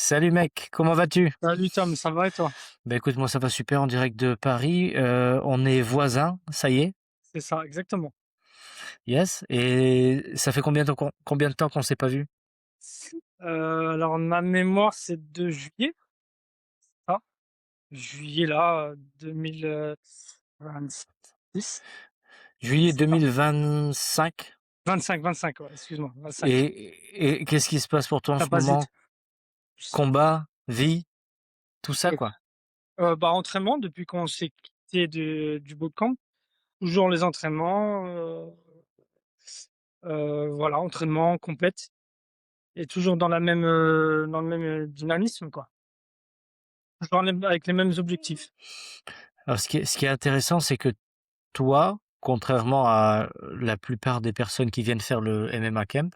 Salut mec, comment vas-tu? Salut Tom, ça va et toi? Bah écoute, moi ça va super en direct de Paris. On est voisins, ça y est, C'est ça, exactement. yes. Et ça fait combien de temps qu'on s'est pas vu? Alors ma mémoire, c'est de juillet, ah, juillet là, 2026, Juillet c'est ça. 2025. 25, ouais, excuse-moi, 25. Et qu'est-ce qui se passe pour toi en Ça ce passe moment? vite. Combat, vie, tout ça Heu, quoi. Entraînement depuis qu'on s'est quitté du bootcamp, toujours les entraînements, voilà, entraînement, compète et toujours dans le même, dynamisme quoi. Toujours les avec les mêmes objectifs. Alors ce qui est intéressant, c'est que toi, contrairement à la plupart des personnes qui viennent faire le MMA Camp,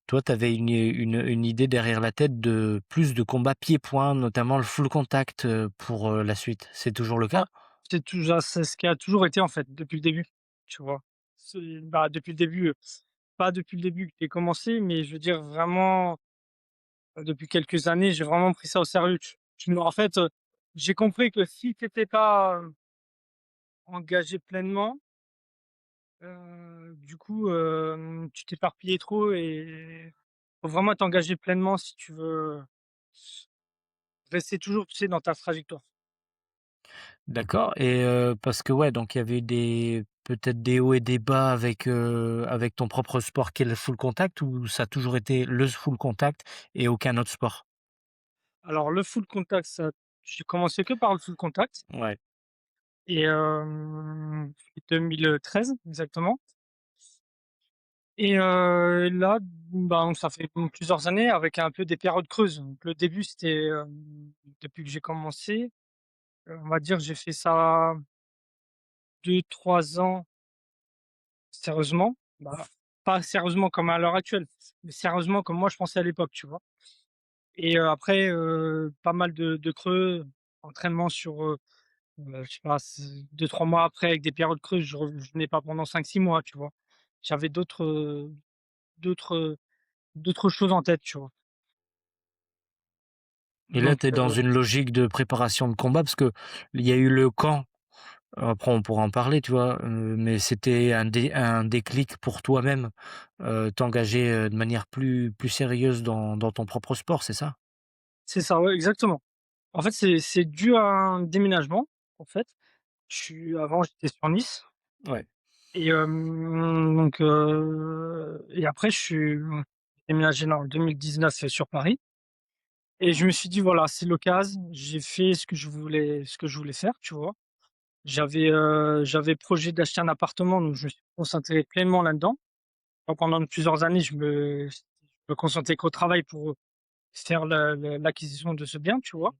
toi tu avais une idée derrière la tête de plus de combats pieds-poings, notamment le full contact, pour, la suite. C'est toujours le Ouais, cas? c'est ce qui a toujours été, en fait, depuis le début, tu vois? Depuis le début, pas depuis le début que j'ai commencé, mais je veux dire vraiment, depuis quelques années, j'ai vraiment pris ça au sérieux. Tu me en fait, j'ai compris que si tu étais pas, engagé pleinement, du coup, tu t'éparpillais trop et faut vraiment t'engager pleinement si tu veux rester toujours, tu sais, dans ta trajectoire. D'accord. Et parce que ouais, donc il y avait peut-être des hauts et des bas avec ton propre sport qui est le full contact, ou ça a toujours été le full contact et aucun autre sport? Alors le full contact, ça j'ai commencé que par le full contact. Ouais. Et 2013 exactement. Et là, ben, ça fait plusieurs années avec un peu des périodes creuses. Donc le début, c'était, depuis que j'ai commencé, on va dire, j'ai fait ça 2 3 ans sérieusement. Bah, pas sérieusement comme à l'heure actuelle, mais sérieusement comme moi je pensais à l'époque, tu vois? Et après, pas mal de creux, entraînement sur, je sais pas, 2 3 mois après avec des périodes creuses, je venais pas pendant 5 6 mois, tu vois? J'avais d'autres, d'autres choses en tête, tu vois? Et là, Donc tu es dans une logique de préparation de combat parce que il y a eu le camp, après on pourra en parler, tu vois? Mais c'était un déclic pour toi-même, t'engager, de manière plus sérieuse dans ton propre sport, c'est ça? c'est ça, ouais, exactement. En fait, c'est dû à un déménagement, en fait. Avant, j'étais sur Nice Ouais. et donc et après j'ai déménagé là en 2019 sur Paris et je me suis dit: «Voilà, c'est l'occasion». J'ai fait ce que je voulais faire, tu vois? J'avais projet d'acheter un appartement, donc je me suis concentré pleinement là-dedans. Pendant plusieurs années, je me concentrais qu'au travail pour faire l'acquisition de ce bien, tu vois?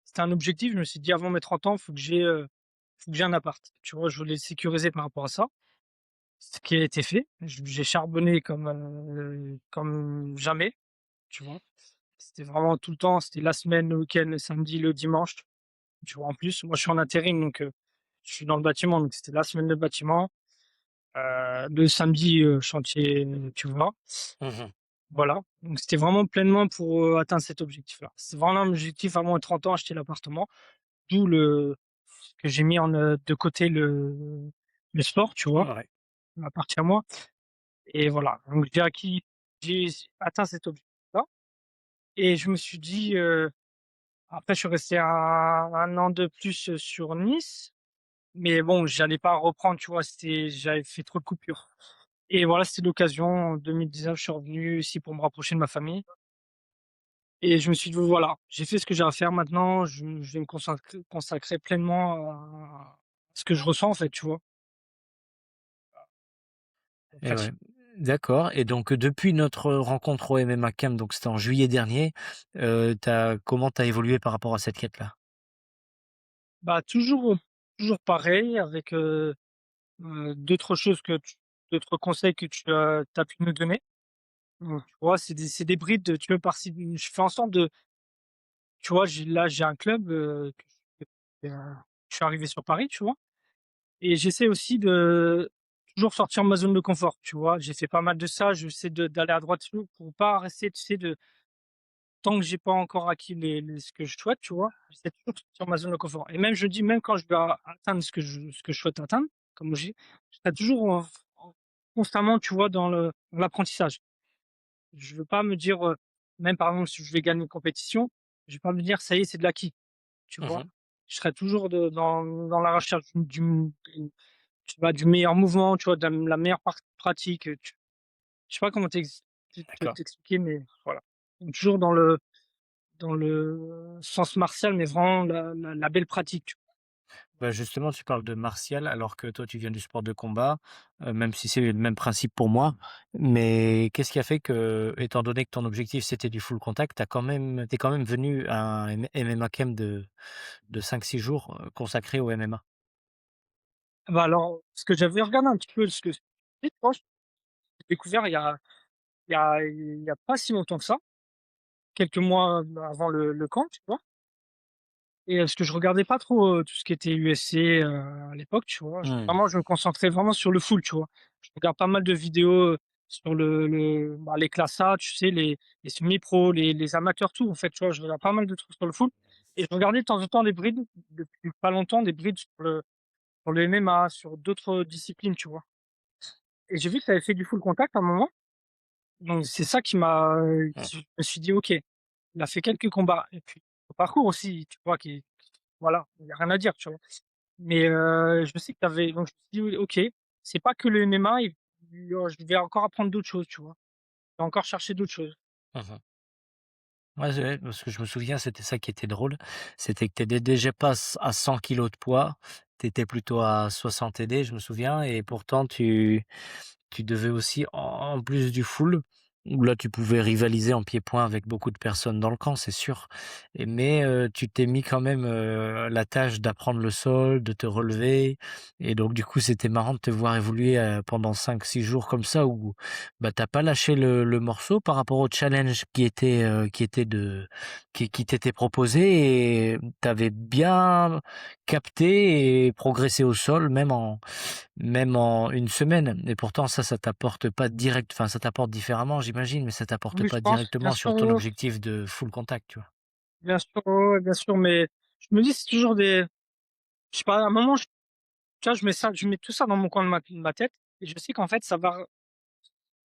C'était un objectif, je me suis dit: «Avant mes 30 ans, faut que j'ai un appart». Tu vois? Je voulais sécuriser par rapport à ça, ce qui a été fait. J'ai charbonné comme jamais, tu vois? C'était vraiment tout le temps, c'était la semaine, le week-end, le samedi, le dimanche, tu vois? En plus, moi, je suis en intérim, donc je suis dans le bâtiment, donc c'était la semaine de bâtiment, le samedi, chantier, tu vois? Mmh. Voilà, donc c'était vraiment pleinement pour, atteindre cet objectif-là. C'est vraiment un objectif avant mes 30 ans, acheter l'appartement, d'où le que j'ai mis de côté le sport, tu vois? Ouais. Ma partie à moi et voilà, donc j'ai atteint cet objectif-là et je me suis dit, après je suis resté un an de plus, sur Nice, mais bon, j'allais pas reprendre, tu vois? J'avais fait trop de coupures et voilà, c'était l'occasion. En 2019, je suis revenu ici pour me rapprocher de ma famille. Et je me suis dit: «Voilà, j'ai fait ce que j'ai à faire maintenant, je vais me consacrer pleinement à ce que je ressens, en fait», tu vois? En Et fait, ouais, d'accord. Et donc, depuis notre rencontre au MMA Camp, donc c'était en juillet dernier, tu as évolué par rapport à cette quête-là? bah, toujours pareil avec, d'autres choses d'autres conseils que tu as pu me donner. Donc tu vois, c'est des brides de tu veux par-ci je fais en sorte de tu vois, j'ai un club, je suis arrivé sur Paris, tu vois? Et j'essaie aussi de toujours sortir de ma zone de confort, tu vois? J'ai fait pas mal de ça, j'essaie d'aller à droite pour pas rester, tu sais, tant que j'ai pas encore acquis les ce que je souhaite, tu vois? J'essaie toujours de sortir de ma zone de confort et même je dis même quand je vais atteindre ce que je souhaite atteindre, comme je dis, je serai toujours constamment, tu vois, dans l'apprentissage. Je veux pas me dire, même par exemple si je vais gagner une compétition, je vais pas me dire: «Ça y est, c'est de l'acquis», tu vois? Mmh. Je serai toujours dans la recherche du meilleur mouvement, tu vois? De la meilleure pratique, je sais pas comment D'accord. t'expliquer, mais voilà. Donc toujours dans le sens martial, mais vraiment la belle pratique, tu Bah, justement, tu parles de martial alors que toi, tu viens du sport de combat, même si c'est le même principe pour moi. Mais qu'est-ce qui a fait que, étant donné que ton objectif, c'était du full contact, tu quand même venu à un MMA camp de 5-6 jours, consacré au MMA? Bah, alors, ce que j'avais regardé un petit peu ce que c'est proche, j'ai découvert il y a pas si longtemps que ça, quelques mois, avant le camp, tu vois? Et parce que je regardais pas trop, tout ce qui était UFC, à l'époque, tu vois? Mmh. Je me concentrais vraiment sur le full, tu vois? Je regarde pas mal de vidéos, sur les classes A, tu sais, les semi-pros, les amateurs, tout, en fait, tu vois? Je regarde pas mal de trucs sur le full et je regardais de temps en temps des brides, depuis pas longtemps, des brides sur le MMA, sur d'autres disciplines, tu vois? Et j'ai vu que tu avais fait du full contact à un moment, donc c'est ça Mmh. qui je me suis dit: «OK». Il a fait quelques combats et puis au parcours aussi, tu vois? Voilà, il y a rien à dire, tu vois? Mais je sais que tu avais donc je me suis dit: «Oui, OK, c'est pas que le MMA et je vais encore apprendre d'autres choses», tu vois? Je vais encore chercher d'autres choses. Mmh. Ouais, c'est vrai, parce que je me souviens, c'était ça qui était drôle, c'était que tu étais déjà pas à 100 kilos de poids, tu étais plutôt à 60 d, je me souviens, et pourtant tu devais aussi, en plus du full, où là tu pouvais rivaliser en pied-point avec beaucoup de personnes dans le camp, c'est sûr. Mais tu t'es mis quand même, la tâche d'apprendre le sol, de te relever, et donc du coup, c'était marrant de te voir évoluer, pendant 5-6 jours comme ça où, bah, tu pas lâché le morceau par rapport au challenge qui t'était proposé, et tu avais bien capté et progressé au sol même en une semaine. Et pourtant ça t'apporte pas direct, enfin ça t'apporte différemment j'imagine, mais ça t'apporte Oui, je pas pense, bien directement sûr, sur ton objectif de full contact, tu vois? bien sûr, ouais, ouais, bien sûr, mais je me dis, c'est toujours je sais pas, à un moment, tu vois, je mets tout ça dans mon coin de ma tête et je sais qu'en fait, ça va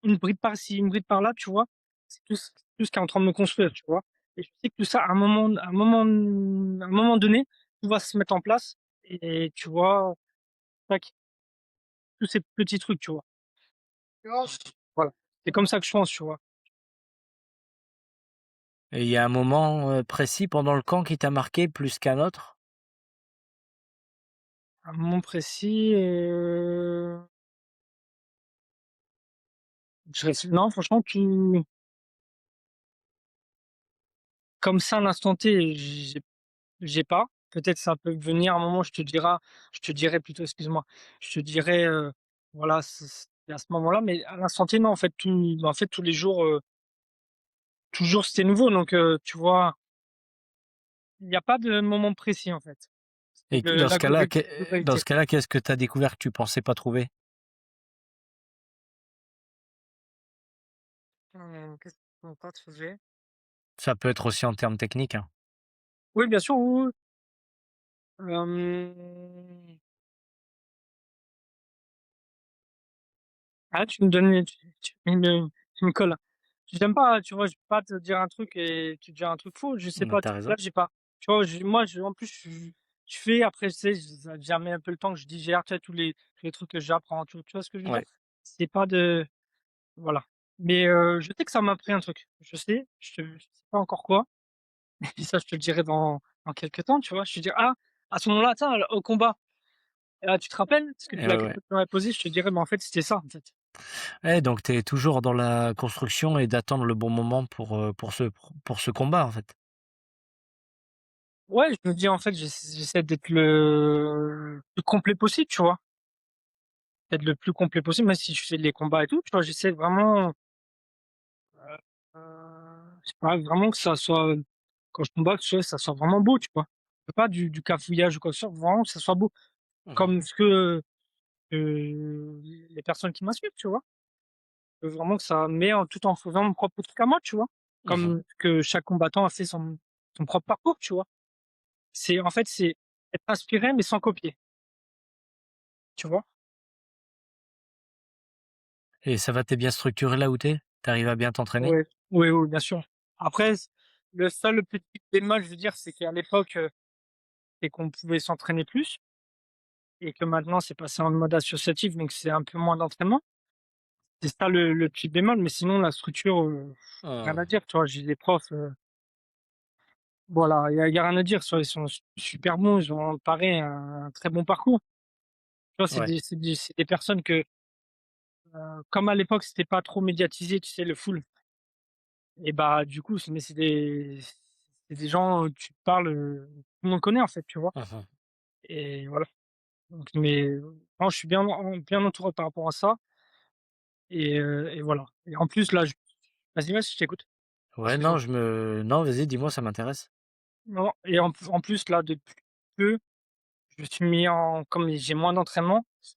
une bride par-ci, une bride par-là, tu vois? C'est tout ce qui est en train de me construire, tu vois? Et je sais que tout ça, à un moment donné, tout va se mettre en place et tu vois? Tac, tous ces petits trucs, tu vois? Voilà. C'est comme ça que je pense, tu vois? Et il y a un moment, précis pendant le camp qui t'a marqué plus qu'un autre? À un moment précis, je réfl non, franchement, tout comme ça, à l'instant T, j'ai pas. Peut-être ça peut venir à un moment, je te dirai plutôt, excuse-moi, je te dirai, voilà, c'est à ce moment-là, mais à l'instant T, non, en fait, tous les jours, toujours c'était nouveau donc tu vois? Il y a pas de moment précis, en fait. C'est Et dans ce la cas-là, globalité. qu'est-ce que tu as découvert que tu pensais pas trouver? Qu'est-ce qu'on peut trouver? Ça peut être aussi en termes techniques, hein. Oui, bien sûr, oui, oui. Hem, tu me donnes tu me colles. J'aime pas, tu vois? Je peux pas te dire un truc et te dire un truc faux. Je sais Bah, pas, tu tu raison. là, j'ai pas. Tu vois? Moi, en plus, je fais après, tu sais, ça met un peu le temps que je digère, tu sais, tous les trucs que j'apprends, tu vois ce que je veux dire? Ouais. C'est pas de voilà. Mais je sais que ça m'a appris un truc. Je sais pas encore quoi, et ça, je te le dirai dans quelque temps, tu vois? Je te dirai: «Ah, à ce moment-là, tiens, au combat, tu te rappelles?» parce que Et la ouais, ouais. question que tu m'avais posée, je te dirai: «Mais en fait, c'était ça, en fait». Ouais, donc tu es toujours dans la construction et d'attendre le bon moment pour ce combat, en fait? Ouais, je me dis, en fait, j'essaie d'être le plus complet possible, tu vois? D'être le plus complet possible, même si je fais les combats et tout, tu vois? J'essaie vraiment, je sais pas, vraiment que ça soit, quand je combat, que ça soit vraiment beau, tu vois? Pas du cafouillage ou quoi que ce soit, vraiment que ça soit beau. Mmh. Comme ce que les personnes qui m'inspirent, tu vois? Vraiment que ça mais tout en faisant mon propre truc à moi, tu vois? Mmh. comme que chaque combattant a fait son propre parcours, tu vois? C'est être inspiré mais sans copier, tu vois? Et ça va, tu bien structuré là où tu es? Tu arrives à bien t'entraîner? Ouais, oui, oui, bien sûr. Après le seul petit bémol, je veux dire, c'est qu'à l'époque, c'est qu'on pouvait s'entraîner plus et que maintenant c'est passé en mode associatif, donc c'est un peu moins d'entraînement. C'est ça le petit bémol, mais sinon la structure, rien à Mmh. dire, tu vois? J'ai des profs, voilà, il y a rien à dire, ils sont super bons, ils ont pareil un très bon parcours. Tu vois? Ouais. C'est des personnes que, comme à l'époque c'était pas trop médiatisé, tu sais, le foot et bah, du coup, c'est des gens, tu parles, tout le monde connaît en fait, tu vois? Mmh. Et voilà, donc mais non, je suis bien entouré par rapport à ça et voilà et en plus là, je vas-y, vas-y, je t'écoute. Ouais, non, Excuse-moi. non, vas-y, dis-moi, ça m'intéresse. Non et en plus là, depuis peu, je me suis mis en comme j'ai moins d'entraînement, je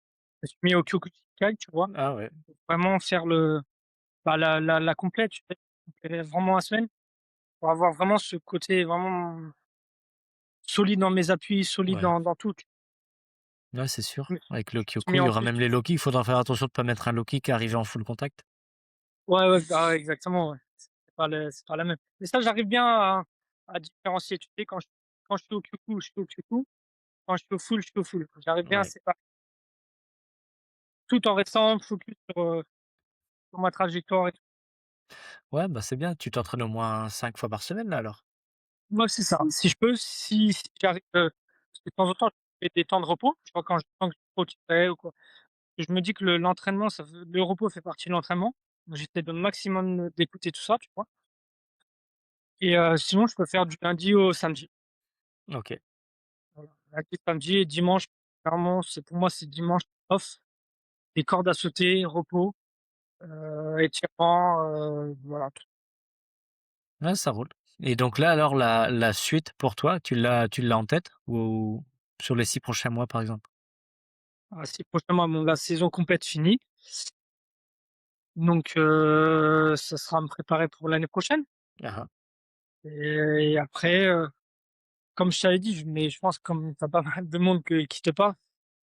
me suis mis au Kyokuchikai, tu vois? Ah ouais, Vraiment faire la complète, tu sais? Vraiment la semaine pour avoir vraiment ce côté vraiment solide dans mes appuis, solide ouais. dans tout. Ouais, c'est sûr. Je me Avec le suis mis Kyoku, il y en aura plus même les low kicks. Il faudra faire attention de pas mettre un low kick arrivé en full contact. ouais, ouais, bah, ouais, exactement, ouais. C'est pas la même. Mais ça, j'arrive bien à différencier, tu sais? Quand je suis au Kyoku, je suis au Kyoku, quand je suis au full, je suis au full. J'arrive bien à Ouais. séparer tout en restant focus sur ma trajectoire et tout. Ouais, bah, c'est bien. Tu t'entraînes au moins 5 fois par semaine là, alors? Moi, c'est ça. Si je peux, si j'arrive, parce que de temps en temps, je fais des temps de repos, tu vois? Quand je sens que je suis trop tiré ou quoi. Je me dis que l'entraînement, le repos fait partie de l'entraînement. Donc j'essaie de maximum, d'écouter tout ça, tu vois? Et sinon, je peux faire du lundi au samedi. OK. Voilà. Lundi, samedi et dimanche, clairement, pour moi, c'est dimanche off, des cordes à sauter, repos, étirements, voilà. Ouais, ça roule. Et donc là, alors la suite pour toi, tu l'as en tête? Ou sur les 6 prochains mois, par exemple? Ah, si prochainement, bon, la saison complète finie, donc ça sera me préparer pour l'année prochaine Ah ah. et après, comme je t'avais dit, mais je pense comme tu as pas mal de monde qui te parle,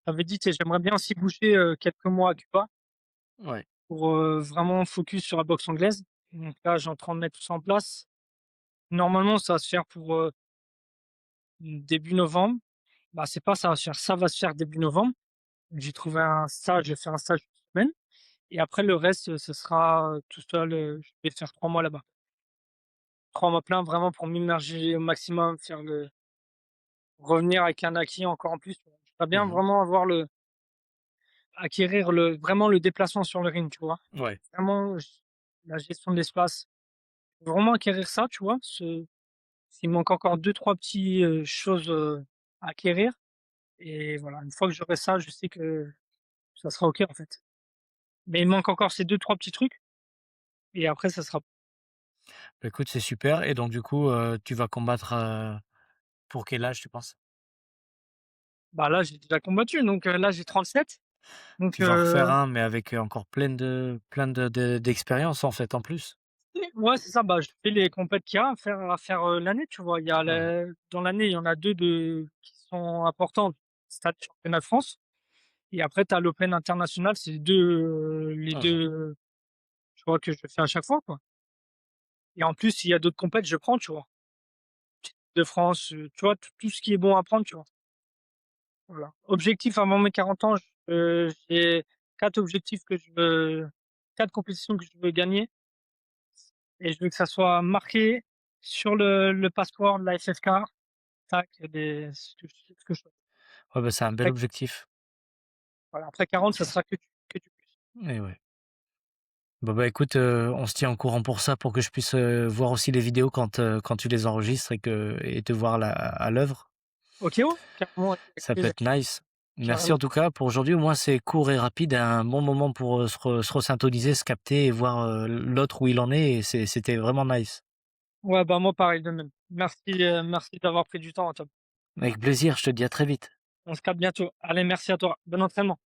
j'avais dit, tu sais, j'aimerais bien aussi bouger, quelques mois à Cuba Ouais. pour, vraiment focus sur la boxe anglaise. Donc là, j'ai en train de mettre tout ça en place. Normalement, ça va se faire pour, début novembre. Bah, c'est pas ça va se faire, ça va se faire début novembre. J'ai trouvé un stage, je vais faire un stage d'une semaine et après le reste, ce sera, tout seul, je vais faire 3 mois là-bas. 3 mois pleins vraiment pour m'immerger au maximum, revenir avec un acquis encore en plus. J'aimerais bien Mmh. vraiment acquérir vraiment le déplacement sur le ring, tu vois? Ouais. Vraiment la gestion de l'espace. Vraiment acquérir ça, tu vois? S'il me manque encore deux trois petits, choses, à acquérir et voilà, une fois que j'aurai ça, je sais que ça sera OK, en fait. Mais il me manque encore ces deux trois petits trucs et après ça sera Bah, écoute, c'est super. Et donc du coup, tu vas combattre, pour quel âge, tu penses? bah, là, j'ai déjà combattu donc là, j'ai 37 donc Tu vas en refaire un, mais avec, encore plein de d'expérience, en fait, en plus? ouais, c'est ça, bah, je fais les compètes qu'il y a à faire, l'année, tu vois? Il y a Mmh. dans l'année, il y en a 2 qui sont importantes. Stade championnat de France et après tu as l'Open international, c'est les Mmh. 2 tu vois, que je fais à chaque fois, quoi et en plus, s'il y a d'autres compètes, je prends, tu vois? De France, tu vois? Tout ce qui est bon à prendre, tu vois? Voilà. Objectif avant mes 40 ans, j'ai 4 objectifs 4 compétitions que je veux gagner et je veux que ça soit marqué sur le passeport de la SFK. Tac, des ce que je Ouais, bah, c'est un bel après objectif. voilà, après 40, ça sera que du plus. Et ouais. Bah, écoute, on se tient au courant pour ça, pour que je puisse, voir aussi les vidéos quand tu les enregistres et te voir à l'œuvre. OK, ouais, carrément, avec Ça peut plaisir, être nice. Merci en carrément. tout cas pour aujourd'hui. Au moins, c'est court et rapide, un bon moment pour, se resyntoniser, se capter et voir, l'autre où il en est, et c'était vraiment nice. Ouais, bah, moi pareil, de même. Merci d'avoir pris du temps, top. Avec plaisir, je te dis à très vite. On se capte bientôt. Allez, merci à toi. Bon entraînement.